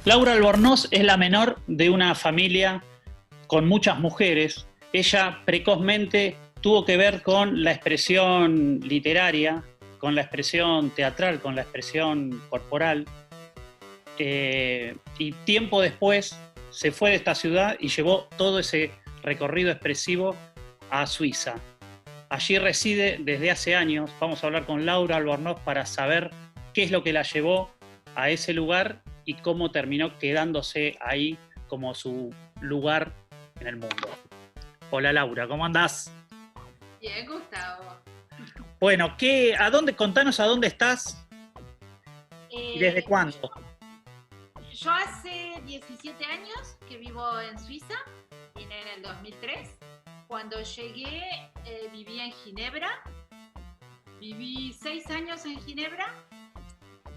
Laura Albornoz es la menor de una familia con muchas mujeres. Ella precozmente tuvo que ver con la expresión literaria, con la expresión teatral, con la expresión corporal. Y tiempo después se fue de esta ciudad y llevó todo ese recorrido expresivo a Suiza. Allí reside desde hace años. Vamos a hablar con Laura Albornoz para saber qué es lo que la llevó a ese lugar y cómo terminó quedándose ahí como su lugar en el mundo. Hola Laura, ¿cómo andás? Bien, Gustavo. Bueno, contanos a dónde estás y desde cuándo. Yo hace 17 años que vivo en Suiza, vine en el 2003. Cuando llegué viví en Ginebra, viví 6 años en Ginebra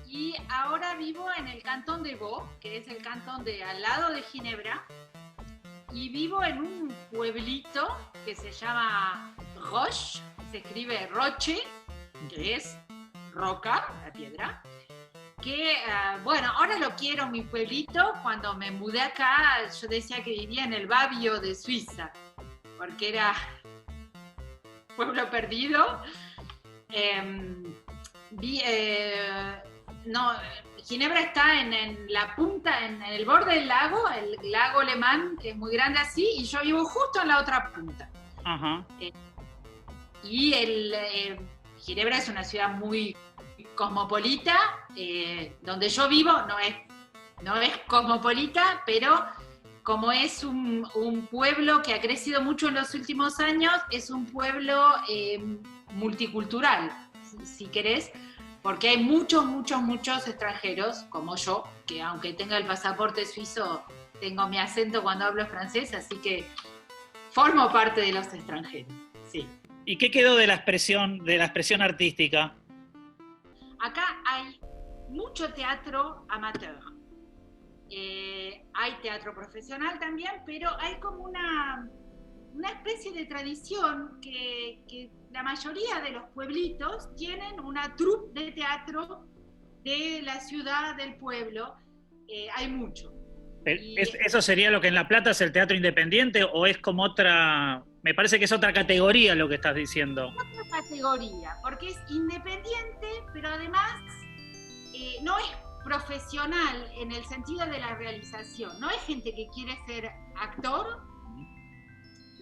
y ahora vivo en el cantón de Vaud, que es el cantón de al lado de Ginebra, y vivo en un pueblito que se llama Roche, se escribe Roche, que es roca, la piedra, que, bueno, ahora lo quiero, mi pueblito. Cuando me mudé acá, yo decía que vivía en el Babio de Suiza, porque era pueblo perdido. Ginebra está en la punta, en el borde del lago, el lago Le Mans, que es muy grande así, y yo vivo justo en la otra punta. Ajá. Ginebra es una ciudad muy cosmopolita, donde yo vivo no es cosmopolita, pero como es un pueblo que ha crecido mucho en los últimos años, es un pueblo multicultural, si querés, porque hay muchos extranjeros, como yo, que aunque tenga el pasaporte suizo, tengo mi acento cuando hablo francés, así que formo parte de los extranjeros, sí. ¿Y qué quedó de la expresión artística? Acá hay mucho teatro amateur. Hay teatro profesional también, pero hay como una especie de tradición que la mayoría de los pueblitos tienen una troupe de teatro de la ciudad, del pueblo. Hay mucho. ¿Eso sería lo que en La Plata es el teatro independiente o es como otra? Me parece que es otra categoría lo que estás diciendo. Otra categoría, porque es independiente, pero además no es profesional en el sentido de la realización. No es gente que quiere ser actor,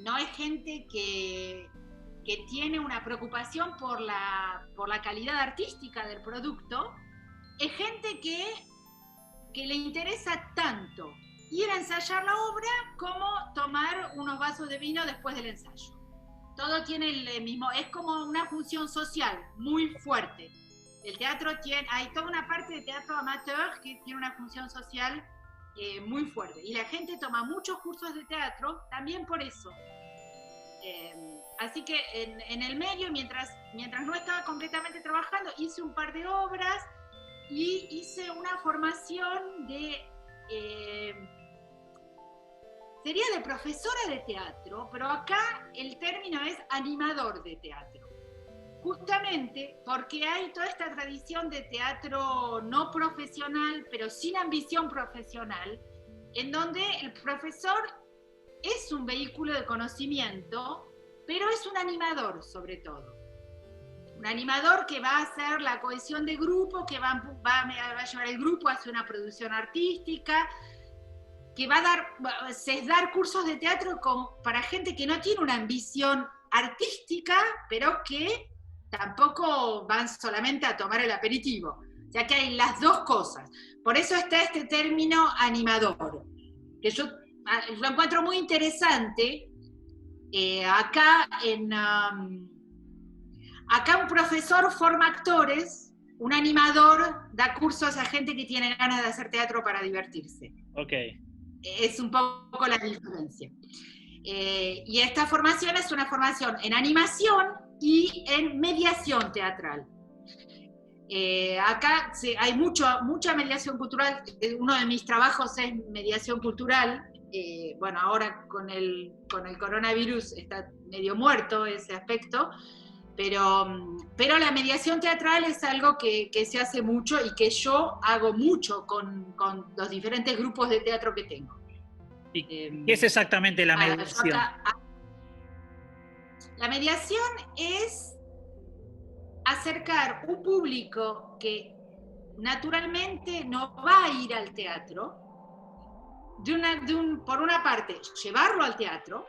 no es gente que tiene una preocupación por la calidad artística del producto, es gente que le interesa tanto ir a ensayar la obra como tomar unos vasos de vino después del ensayo. Todo tiene el mismo, es como una función social muy fuerte. El teatro hay toda una parte de teatro amateur que tiene una función social muy fuerte. Y la gente toma muchos cursos de teatro también por eso. Así que en el medio, mientras no estaba completamente trabajando, hice un par de obras y hice una formación sería de profesora de teatro, pero acá el término es animador de teatro. Justamente porque hay toda esta tradición de teatro no profesional, pero sin ambición profesional, en donde el profesor es un vehículo de conocimiento, pero es un animador sobre todo. Un animador que va a hacer la cohesión de grupo, que va a llevar el grupo hacia una producción artística, que va a dar cursos de teatro para gente que no tiene una ambición artística, pero que tampoco van solamente a tomar el aperitivo. O sea que hay las dos cosas. Por eso está este término animador, que yo lo encuentro muy interesante. Acá un profesor forma actores, un animador da cursos a gente que tiene ganas de hacer teatro para divertirse. Okay. Es un poco la diferencia. Y esta formación es una formación en animación y en mediación teatral. Acá hay mucha mediación cultural. Uno de mis trabajos es mediación cultural. Bueno, ahora con el coronavirus está medio muerto ese aspecto, Pero la mediación teatral es algo que se hace mucho y que yo hago mucho con los diferentes grupos de teatro que tengo. ¿Y qué es exactamente la mediación? La mediación es acercar un público que naturalmente no va a ir al teatro, por una parte, llevarlo al teatro,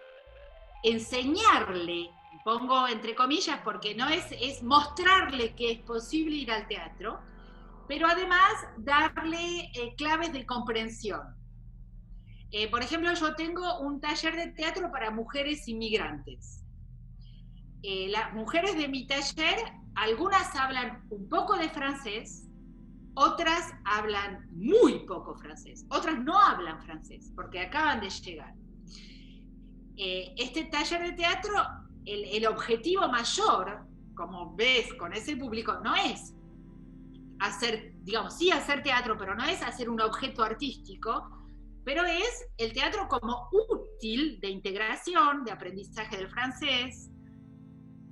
enseñarle, pongo entre comillas porque no es mostrarle que es posible ir al teatro, pero además darle claves de comprensión. Por ejemplo, yo tengo un taller de teatro para mujeres inmigrantes. Las mujeres de mi taller, algunas hablan un poco de francés, otras hablan muy poco francés, otras no hablan francés porque acaban de llegar. Este taller de teatro, el objetivo mayor, como ves con ese público, no es hacer, digamos, sí hacer teatro, pero no es hacer un objeto artístico, pero es el teatro como útil de integración, de aprendizaje del francés,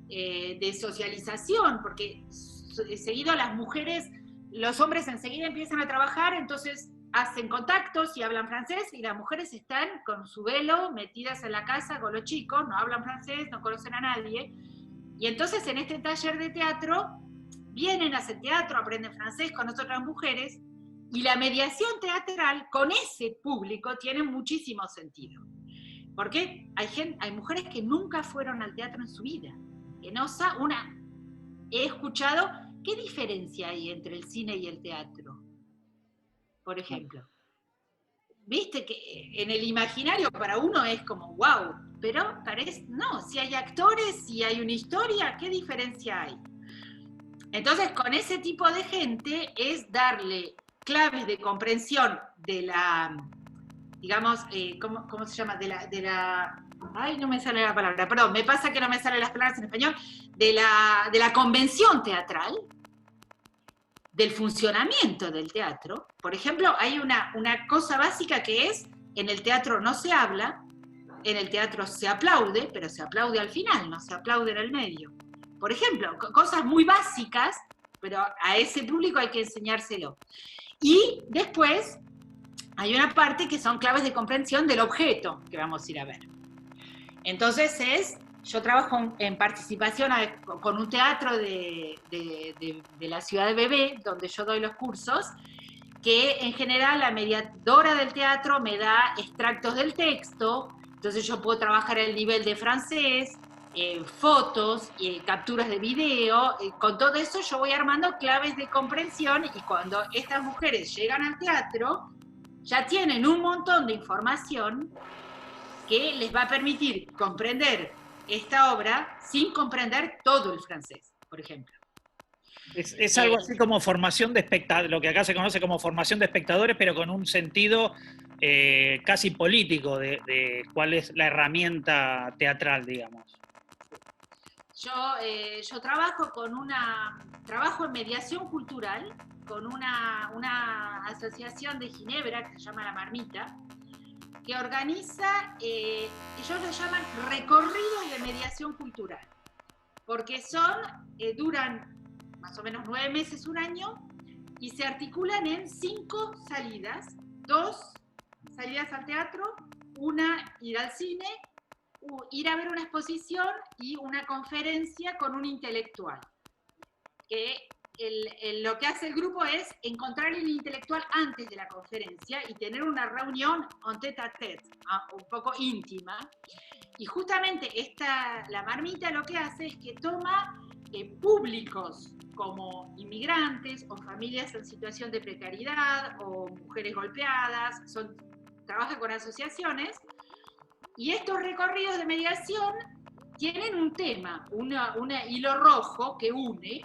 de socialización, porque seguido las mujeres, los hombres enseguida empiezan a trabajar, entonces hacen contactos y hablan francés, y las mujeres están con su velo metidas en la casa con los chicos, no hablan francés, no conocen a nadie, y entonces en este taller de teatro vienen a hacer teatro, aprenden francés con otras mujeres, y la mediación teatral con ese público tiene muchísimo sentido. Porque hay mujeres que nunca fueron al teatro en su vida, que no saben, he escuchado, ¿qué diferencia hay entre el cine y el teatro? Por ejemplo. Viste que en el imaginario para uno es como wow, pero no, si hay actores, si hay una historia, ¿qué diferencia hay? Entonces, con ese tipo de gente es darle claves de comprensión de la, digamos, ¿cómo se llama? Ay, no me sale la palabra, perdón, me pasa que no me salen las palabras en español, de la convención teatral, del funcionamiento del teatro. Por ejemplo, hay una cosa básica que es, en el teatro no se habla, en el teatro se aplaude, pero se aplaude al final, no se aplaude en el medio. Por ejemplo, cosas muy básicas, pero a ese público hay que enseñárselo. Y después hay una parte que son claves de comprensión del objeto que vamos a ir a ver. Entonces yo trabajo en participación con un teatro de la ciudad de Bebé, donde yo doy los cursos, que en general la mediadora del teatro me da extractos del texto, entonces yo puedo trabajar el nivel de francés, fotos, capturas de video, con todo eso yo voy armando claves de comprensión, y cuando estas mujeres llegan al teatro, ya tienen un montón de información que les va a permitir comprender esta obra sin comprender todo el francés, por ejemplo. Es algo así como formación de espectadores, lo que acá se conoce como formación de espectadores, pero con un sentido casi político de cuál es la herramienta teatral, digamos. Yo trabajo en mediación cultural con una asociación de Ginebra que se llama La Marmita, que organiza, ellos lo llaman recorridos de mediación cultural, porque duran más o menos 9 meses, un año, y se articulan en 5 salidas, 2 salidas al teatro, una ir al cine, ir a ver una exposición y una conferencia con un intelectual. Que lo que hace el grupo es encontrar el intelectual antes de la conferencia y tener una reunión en tête à tête, un poco íntima. Y justamente la Marmita lo que hace es que toma públicos como inmigrantes o familias en situación de precariedad o mujeres golpeadas, trabaja con asociaciones, y estos recorridos de mediación tienen un tema, un hilo rojo que une.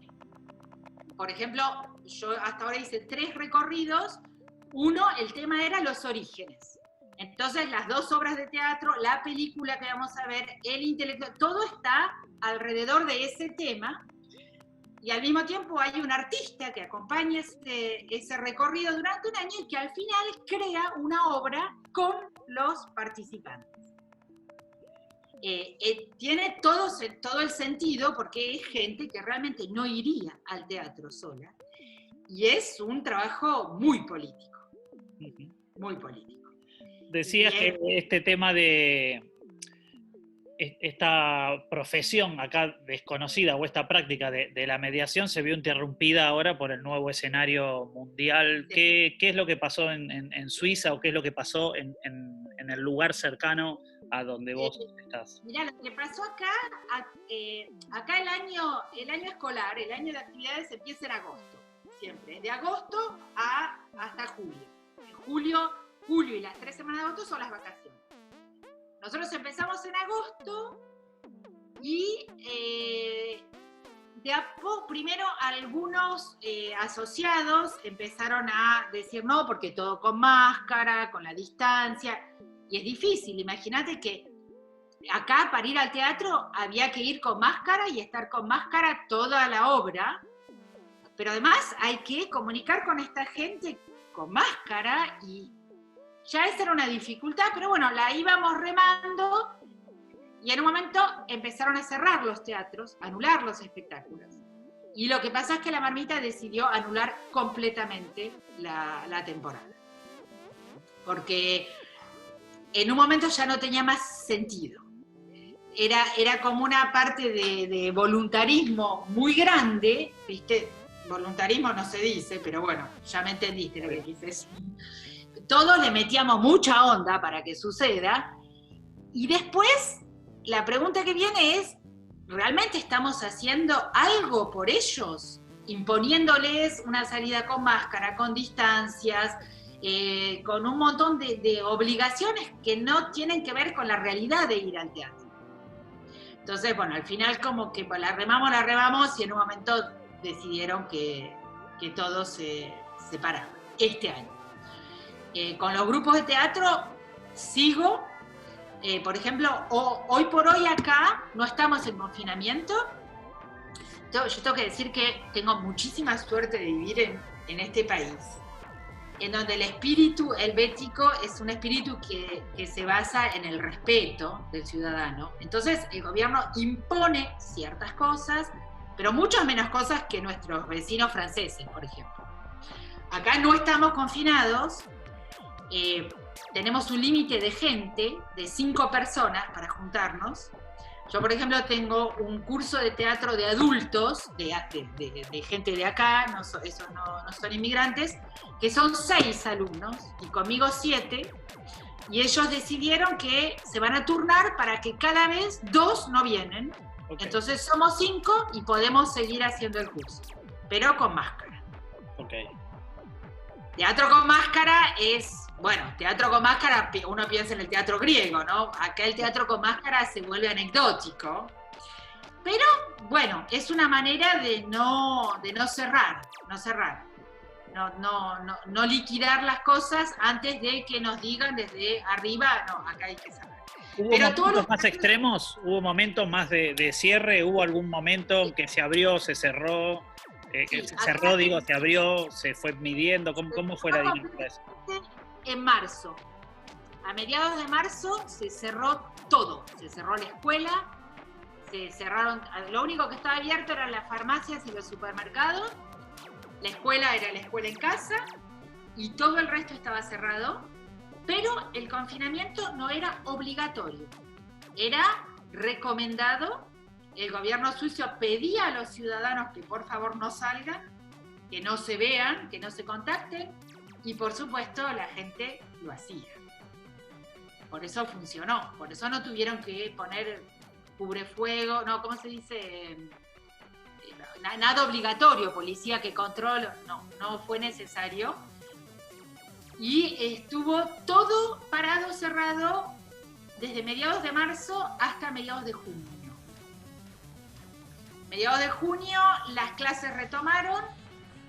Por ejemplo, yo hasta ahora hice 3 recorridos. Uno, el tema era los orígenes. Entonces, las 2 obras de teatro, la película que vamos a ver, el intelectual, todo está alrededor de ese tema. Y al mismo tiempo hay un artista que acompaña ese recorrido durante un año y que al final crea una obra con los participantes. tiene todo el sentido porque es gente que realmente no iría al teatro sola. Y es un trabajo muy político, muy político. Decías que este tema de esta profesión acá desconocida o esta práctica de la mediación se vio interrumpida ahora por el nuevo escenario mundial. Sí. ¿Qué es lo que pasó en Suiza o qué es lo que pasó en el lugar cercano a donde vos estás? Mirá, lo que pasó acá, acá el año escolar, el año de actividades empieza en agosto, siempre, de agosto hasta julio. En julio y las 3 semanas de agosto son las vacaciones. Nosotros empezamos en agosto y primero algunos asociados empezaron a decir no, porque todo con máscara, con la distancia, y es difícil. Imagínate que acá para ir al teatro había que ir con máscara y estar con máscara toda la obra, pero además hay que comunicar con esta gente con máscara y ya esa era una dificultad, pero bueno, la íbamos remando y en un momento empezaron a cerrar los teatros, a anular los espectáculos. Y lo que pasa es que la Marmita decidió anular completamente la temporada. Porque en un momento ya no tenía más sentido. Era como una parte de voluntarismo muy grande, ¿viste? Voluntarismo no se dice, pero bueno, ya me entendiste lo que quise decir. Todos le metíamos mucha onda para que suceda, y después la pregunta que viene es, ¿realmente estamos haciendo algo por ellos? Imponiéndoles una salida con máscara, con distancias, con un montón de obligaciones que no tienen que ver con la realidad de ir al teatro. Entonces, bueno, al final como que la remamos y en un momento decidieron que todos se separaban este año. Con los grupos de teatro sigo, por ejemplo, hoy por hoy acá no estamos en confinamiento. Yo tengo que decir que tengo muchísima suerte de vivir en este país, en donde el espíritu helvético es un espíritu que se basa en el respeto del ciudadano. Entonces el gobierno impone ciertas cosas, pero muchas menos cosas que nuestros vecinos franceses, por ejemplo. Acá no estamos confinados, tenemos un límite de gente, de 5 personas para juntarnos. Yo, por ejemplo, tengo un curso de teatro de adultos, de gente de acá, esos no son inmigrantes, que son 6 alumnos, y conmigo 7, y ellos decidieron que se van a turnar para que cada vez 2 no vienen. Okay. Entonces somos 5 y podemos seguir haciendo el curso, pero con máscara. Okay. Teatro con máscara es... Bueno, teatro con máscara, uno piensa en el teatro griego, ¿no? Acá el teatro con máscara se vuelve anecdótico. Pero, bueno, es una manera de no cerrar. No liquidar las cosas antes de que nos digan desde arriba, no, acá hay que cerrar. ¿Hubo momentos más extremos? ¿Hubo momentos más de cierre? ¿Hubo algún momento en que se abrió, se cerró? Sí, se cerró, se abrió, se fue midiendo. ¿Cómo fue la dinámica? En marzo. A mediados de marzo se cerró todo. Se cerró la escuela, se cerraron. Lo único que estaba abierto eran las farmacias y los supermercados. La escuela era la escuela en casa y todo el resto estaba cerrado. Pero el confinamiento no era obligatorio. Era recomendado. El gobierno suizo pedía a los ciudadanos que por favor no salgan, que no se vean, que no se contacten. Y por supuesto la gente lo hacía. Por eso funcionó. Por eso no tuvieron que poner cubrefuego, no, ¿cómo se dice? Nada obligatorio, policía que controle, no fue necesario. Y estuvo todo parado, cerrado, desde mediados de marzo hasta mediados de junio. Mediados de junio las clases retomaron.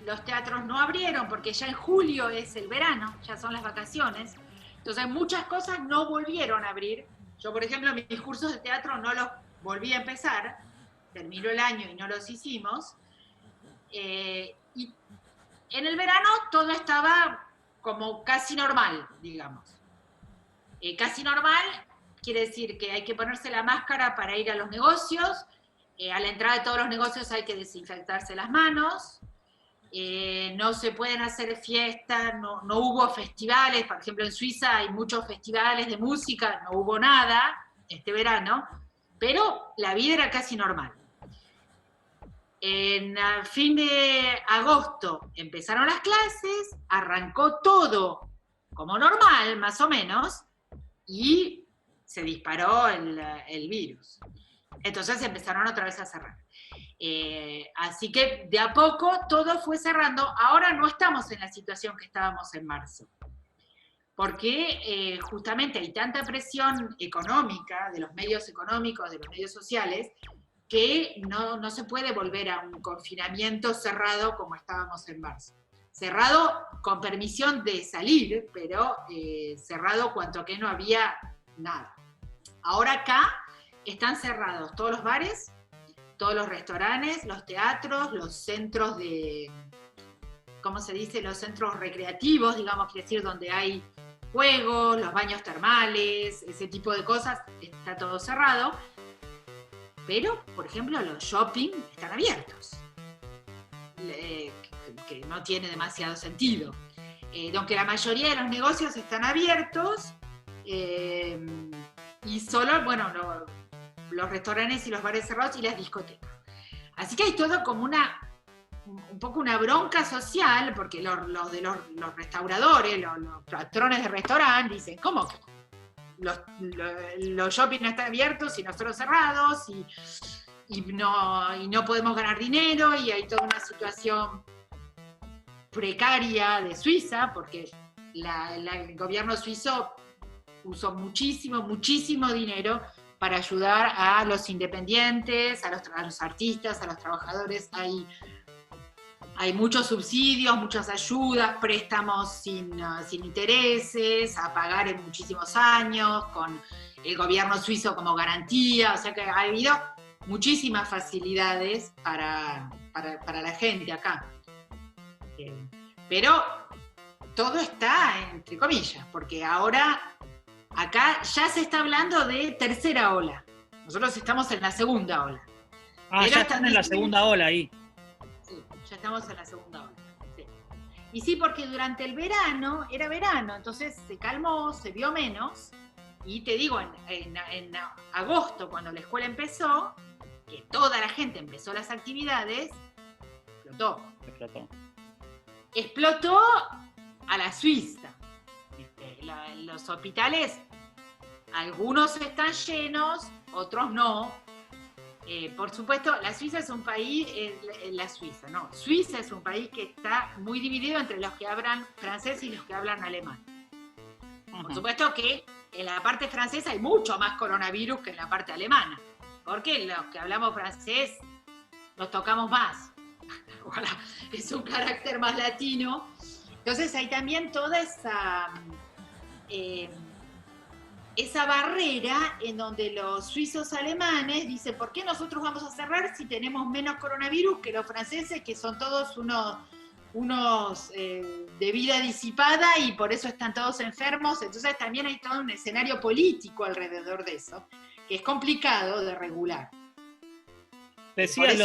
Los teatros no abrieron porque ya en julio es el verano, ya son las vacaciones. Entonces muchas cosas no volvieron a abrir. Yo, por ejemplo, mis cursos de teatro no los volví a empezar. Terminó el año y no los hicimos. Y en el verano todo estaba como casi normal, digamos. Casi normal, quiere decir que hay que ponerse la máscara para ir a los negocios, a la entrada de todos los negocios hay que desinfectarse las manos, no se pueden hacer fiestas, no hubo festivales, por ejemplo en Suiza hay muchos festivales de música, no hubo nada este verano, pero la vida era casi normal. En fin de agosto empezaron las clases, arrancó todo como normal, más o menos, y se disparó el virus. Entonces empezaron otra vez a cerrar. Así que de a poco todo fue cerrando. Ahora no estamos en la situación que estábamos en marzo, porque justamente hay tanta presión económica, de los medios económicos, de los medios sociales, que no se puede volver a un confinamiento cerrado como estábamos en marzo. Cerrado con permisión de salir, pero cerrado cuanto que no había nada. Ahora acá están cerrados todos los bares, todos los restaurantes, los teatros, los centros de, ¿cómo se dice? Los centros recreativos, digamos, quiere decir, donde hay juegos, los baños termales, ese tipo de cosas, está todo cerrado. Pero, por ejemplo, los shopping están abiertos, que no tiene demasiado sentido. Aunque la mayoría de los negocios están abiertos, y solo, bueno, los restaurantes y los bares cerrados y las discotecas. Así que hay todo como un poco una bronca social, porque los restauradores, los patrones de restaurante dicen, ¿cómo que los shopping no están abiertos y nosotros cerrados y no podemos ganar dinero, y hay toda una situación precaria de Suiza, porque el gobierno suizo usó muchísimo dinero para ayudar a los independientes, a los artistas, a los trabajadores. Hay muchos subsidios, muchas ayudas, préstamos sin intereses, a pagar en muchísimos años, con el gobierno suizo como garantía, o sea que ha habido muchísimas facilidades para la gente acá. Pero todo está entre comillas, porque ahora acá ya se está hablando de tercera ola. Nosotros estamos en la segunda ola. Ah, ya están en la segunda ola ahí. Ya estamos en la segunda ola. Sí. Y sí, porque durante el verano, era verano, entonces se calmó, se vio menos, y te digo, en agosto, cuando la escuela empezó, que toda la gente empezó las actividades, explotó a la Suiza. Los hospitales, algunos están llenos, otros no. Por supuesto, la Suiza es un país, Suiza es un país que está muy dividido entre los que hablan francés y los que hablan alemán. Por supuesto que en la parte francesa hay mucho más coronavirus que en la parte alemana, porque los que hablamos francés nos tocamos más. Es un carácter más latino. Entonces hay también toda esa barrera en donde los suizos alemanes dicen, ¿por qué nosotros vamos a cerrar si tenemos menos coronavirus que los franceses, que son todos unos de vida disipada y por eso están todos enfermos? Entonces también hay todo un escenario político alrededor de eso, que es complicado de regular. Decías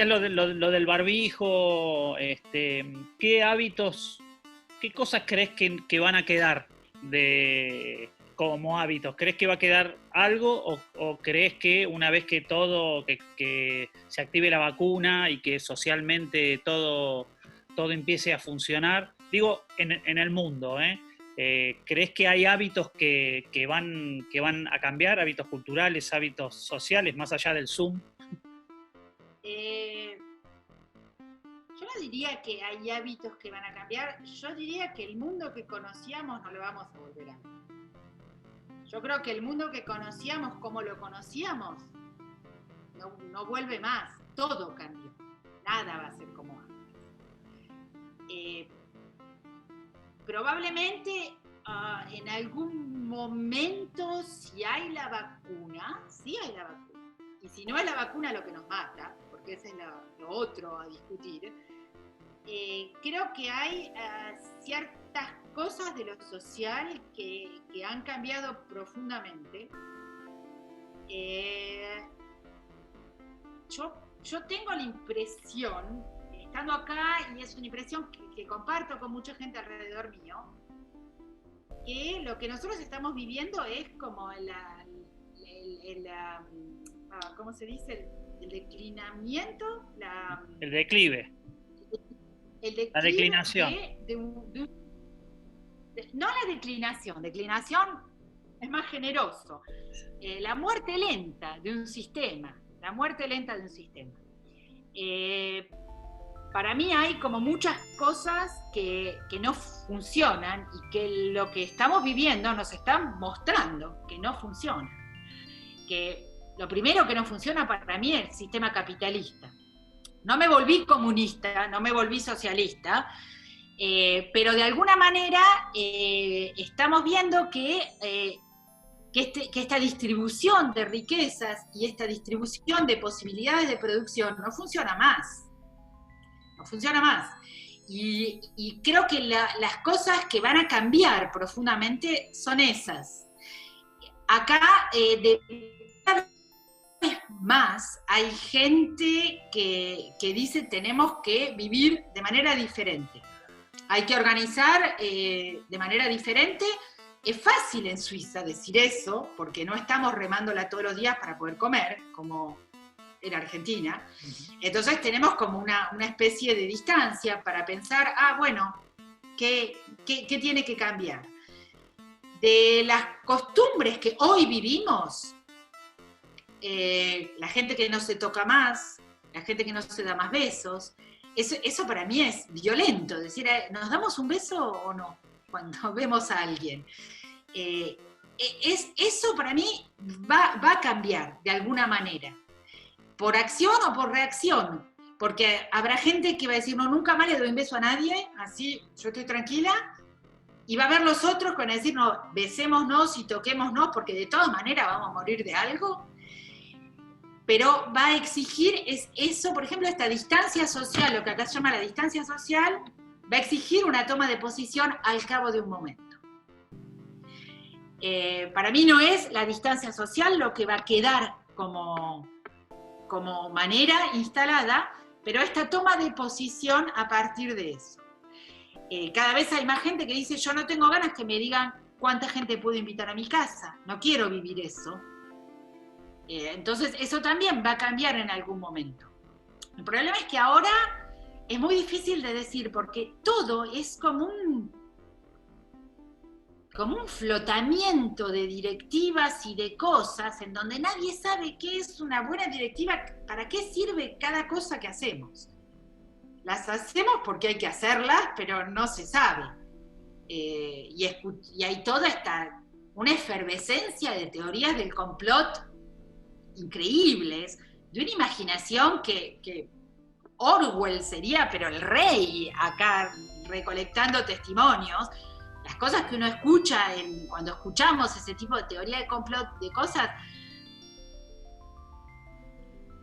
lo del barbijo, ¿qué hábitos, qué cosas crees que van a quedar como hábitos? ¿Crees que va a quedar algo o crees que una vez que que se active la vacuna y que socialmente todo empiece a funcionar, digo, en el mundo, ¿crees que hay hábitos que van a cambiar, hábitos culturales, hábitos sociales, más allá del Zoom? Yo no diría que hay hábitos que van a cambiar, yo diría que el mundo que conocíamos no lo vamos a volver a ver. Yo creo que el mundo que conocíamos, como lo conocíamos, no vuelve más, todo cambió, nada va a ser como antes. Probablemente en algún momento, si hay la vacuna, y si no es la vacuna lo que nos mata, porque ese es lo otro a discutir, creo que hay ciertas cosas de lo social que han cambiado profundamente. Yo tengo la impresión, estando acá, y es una impresión que comparto con mucha gente alrededor mío, que lo que nosotros estamos viviendo es como ¿cómo se dice? El declinamiento, el declive. El declive, la declinación. No la declinación es más generoso. La muerte lenta de un sistema. Para mí hay como muchas cosas que no funcionan y que lo que estamos viviendo nos está mostrando que no funciona. Que lo primero que no funciona para mí es el sistema capitalista. No me volví comunista, no me volví socialista, pero de alguna manera estamos viendo que esta distribución de riquezas y esta distribución de posibilidades de producción no funciona más. Y creo que las cosas que van a cambiar profundamente son esas. Acá, cada vez más, hay gente que dice tenemos que vivir de manera diferente. Hay que organizar de manera diferente. Es fácil en Suiza decir eso, porque no estamos remándola todos los días para poder comer, como en Argentina. Entonces tenemos como una especie de distancia para pensar, bueno, ¿qué tiene que cambiar? De las costumbres que hoy vivimos, la gente que no se toca más, la gente que no se da más besos, eso para mí es violento, decir, ¿nos damos un beso o no? Cuando vemos a alguien. Eso para mí va a cambiar de alguna manera, por acción o por reacción, porque habrá gente que va a decir, no, nunca más le doy un beso a nadie, así yo estoy tranquila, y va a haber los otros que van a decir, no, besémonos y toquémonos, porque de todas maneras vamos a morir de algo. Pero va a exigir eso, por ejemplo, esta distancia social, lo que acá se llama la distancia social, va a exigir una toma de posición al cabo de un momento. Para mí no es la distancia social lo que va a quedar como manera instalada, pero esta toma de posición a partir de eso. Cada vez hay más gente que dice, yo no tengo ganas que me digan cuánta gente puedo invitar a mi casa, no quiero vivir eso. Entonces eso también va a cambiar en algún momento. El problema es que ahora es muy difícil de decir, porque todo es como un flotamiento de directivas y de cosas en donde nadie sabe qué es una buena directiva, para qué sirve cada cosa que hacemos. Las hacemos porque hay que hacerlas, pero no se sabe. Y hay toda una efervescencia de teorías del complot increíbles, de una imaginación que Orwell sería, pero el rey, acá recolectando testimonios. Las cosas que uno escucha cuando escuchamos ese tipo de teoría de complot, de cosas,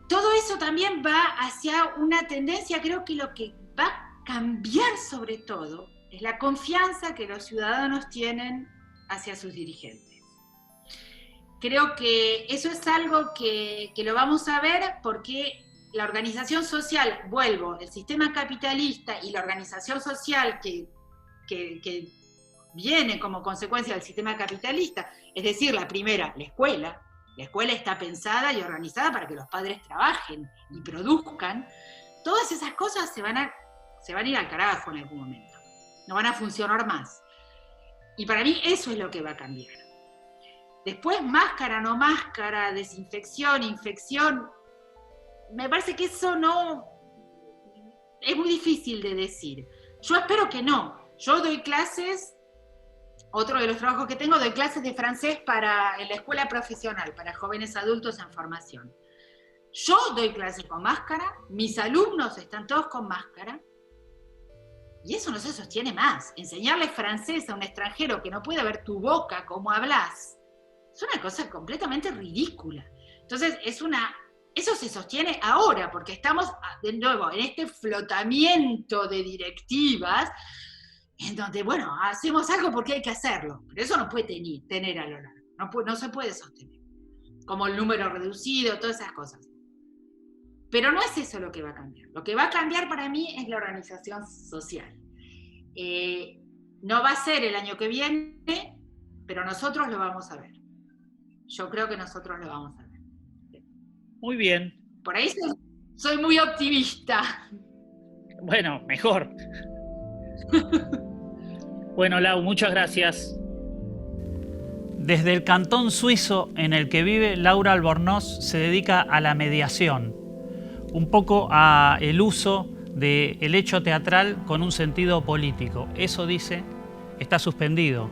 todo eso también va hacia una tendencia. Creo que lo que va a cambiar sobre todo es la confianza que los ciudadanos tienen hacia sus dirigentes. Creo que eso es algo que lo vamos a ver porque la organización social, el sistema capitalista y la organización social que viene como consecuencia del sistema capitalista, es decir, la primera, la escuela está pensada y organizada para que los padres trabajen y produzcan. Todas esas cosas se van a ir al carajo en algún momento, no van a funcionar más. Y para mí eso es lo que va a cambiar. Después, máscara, no máscara, desinfección, infección, me parece que eso no, es muy difícil de decir. Yo espero que no. Yo doy clases, otro de los trabajos que tengo, doy clases de francés en la escuela profesional, para jóvenes adultos en formación. Yo doy clases con máscara, mis alumnos están todos con máscara, y eso no se sostiene más. Enseñarle francés a un extranjero que no puede ver tu boca, cómo hablas, es una cosa completamente ridícula. Entonces, eso se sostiene ahora, porque estamos de nuevo en este flotamiento de directivas en donde, bueno, hacemos algo porque hay que hacerlo, pero eso no puede tener a lo largo, no se puede sostener, como el número reducido, todas esas cosas. Pero no es eso lo que va a cambiar. Lo que va a cambiar para mí es la organización social. No va a ser el año que viene, pero nosotros lo vamos a ver. Yo creo que nosotros lo vamos a ver. Muy bien. Por ahí soy muy optimista. Bueno, mejor. Bueno, Lau, muchas gracias. Desde el cantón suizo en el que vive, Laura Albornoz se dedica a la mediación, un poco a el uso del hecho teatral con un sentido político. Eso, dice, está suspendido,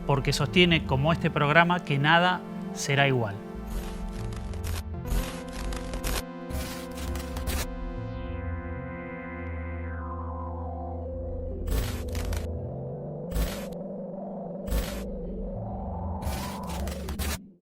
porque sostiene, como este programa, que nada será igual.